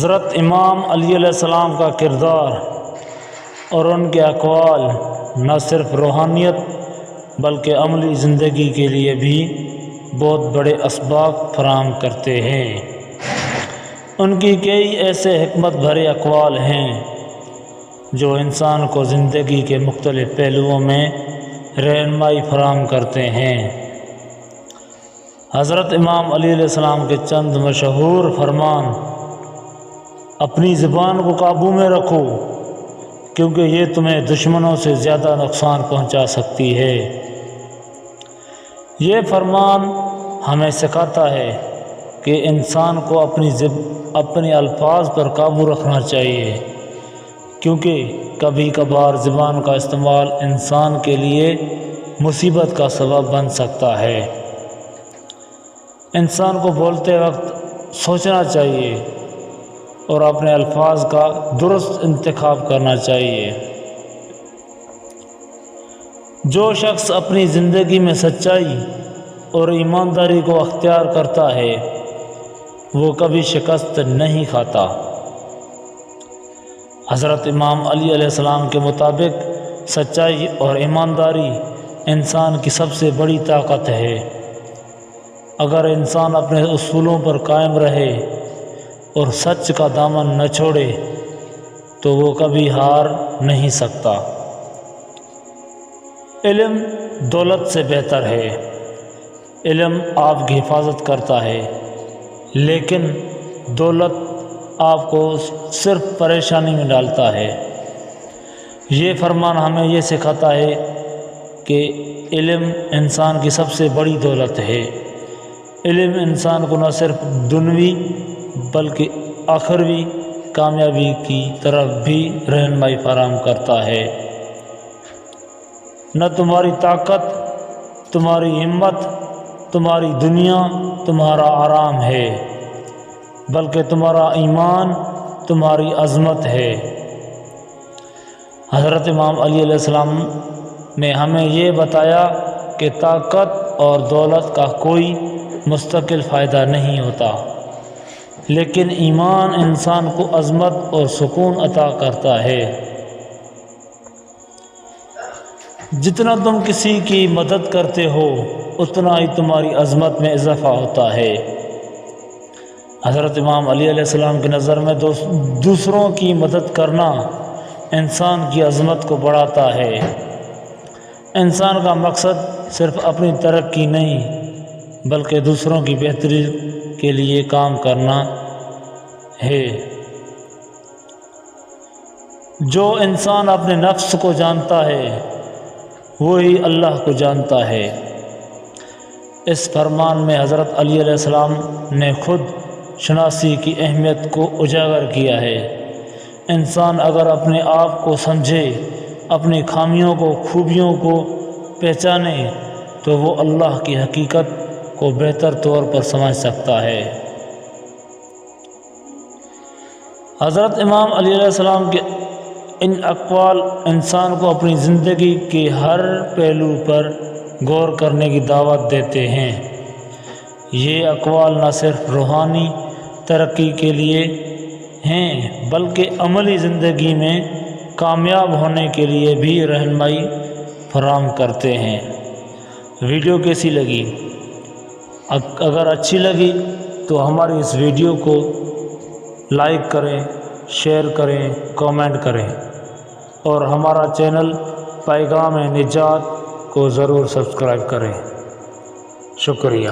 حضرت امام علی علیہ السلام کا کردار اور ان کے اقوال نہ صرف روحانیت بلکہ عملی زندگی کے لیے بھی بہت بڑے اسباق فراہم کرتے ہیں۔ ان کی کئی ایسے حکمت بھرے اقوال ہیں جو انسان کو زندگی کے مختلف پہلوؤں میں رہنمائی فراہم کرتے ہیں۔ حضرت امام علی علیہ السلام کے چند مشہور فرمان: اپنی زبان کو قابو میں رکھو کیونکہ یہ تمہیں دشمنوں سے زیادہ نقصان پہنچا سکتی ہے۔ یہ فرمان ہمیں سکھاتا ہے کہ انسان کو اپنے الفاظ پر قابو رکھنا چاہیے، کیونکہ کبھی کبھار زبان کا استعمال انسان کے لیے مصیبت کا سبب بن سکتا ہے۔ انسان کو بولتے وقت سوچنا چاہیے اور اپنے الفاظ کا درست انتخاب کرنا چاہیے۔ جو شخص اپنی زندگی میں سچائی اور ایمانداری کو اختیار کرتا ہے وہ کبھی شکست نہیں کھاتا۔ حضرت امام علی علیہ السلام کے مطابق سچائی اور ایمانداری انسان کی سب سے بڑی طاقت ہے۔ اگر انسان اپنے اصولوں پر قائم رہے اور سچ کا دامن نہ چھوڑے تو وہ کبھی ہار نہیں سکتا۔ علم دولت سے بہتر ہے۔ علم آپ کی حفاظت کرتا ہے، لیکن دولت آپ کو صرف پریشانی میں ڈالتا ہے۔ یہ فرمان ہمیں یہ سکھاتا ہے کہ علم انسان کی سب سے بڑی دولت ہے۔ علم انسان کو نہ صرف دنیوی بلکہ آخروی کامیابی کی طرف بھی رہنمائی فراہم کرتا ہے۔ نہ تمہاری طاقت، تمہاری ہمت، تمہاری دنیا تمہارا آرام ہے، بلکہ تمہارا ایمان تمہاری عظمت ہے۔ حضرت امام علی علیہ السلام نے ہمیں یہ بتایا کہ طاقت اور دولت کا کوئی مستقل فائدہ نہیں ہوتا، لیکن ایمان انسان کو عظمت اور سکون عطا کرتا ہے۔ جتنا تم کسی کی مدد کرتے ہو اتنا ہی تمہاری عظمت میں اضافہ ہوتا ہے۔ حضرت امام علی علیہ السلام کی نظر میں دوسروں کی مدد کرنا انسان کی عظمت کو بڑھاتا ہے۔ انسان کا مقصد صرف اپنی ترقی نہیں بلکہ دوسروں کی بہتری کے لیے کام کرنا ہے۔ جو انسان اپنے نفس کو جانتا ہے وہی اللہ کو جانتا ہے۔ اس فرمان میں حضرت علی علیہ السلام نے خود شناسی کی اہمیت کو اجاگر کیا ہے۔ انسان اگر اپنے آپ کو سمجھے، اپنی خامیوں کو خوبیوں کو پہچانے تو وہ اللہ کی حقیقت کو بہتر طور پر سمجھ سکتا ہے۔ حضرت امام علی علیہ السلام کے ان اقوال انسان کو اپنی زندگی کے ہر پہلو پر غور کرنے کی دعوت دیتے ہیں۔ یہ اقوال نہ صرف روحانی ترقی کے لیے ہیں بلکہ عملی زندگی میں کامیاب ہونے کے لیے بھی رہنمائی فراہم کرتے ہیں۔ ویڈیو کیسی لگی؟ اگر اچھی لگی تو ہماری اس ویڈیو کو لائک کریں، شیئر کریں، کامنٹ کریں اور ہمارا چینل پیغام نجات کو ضرور سبسکرائب کریں۔ شکریہ۔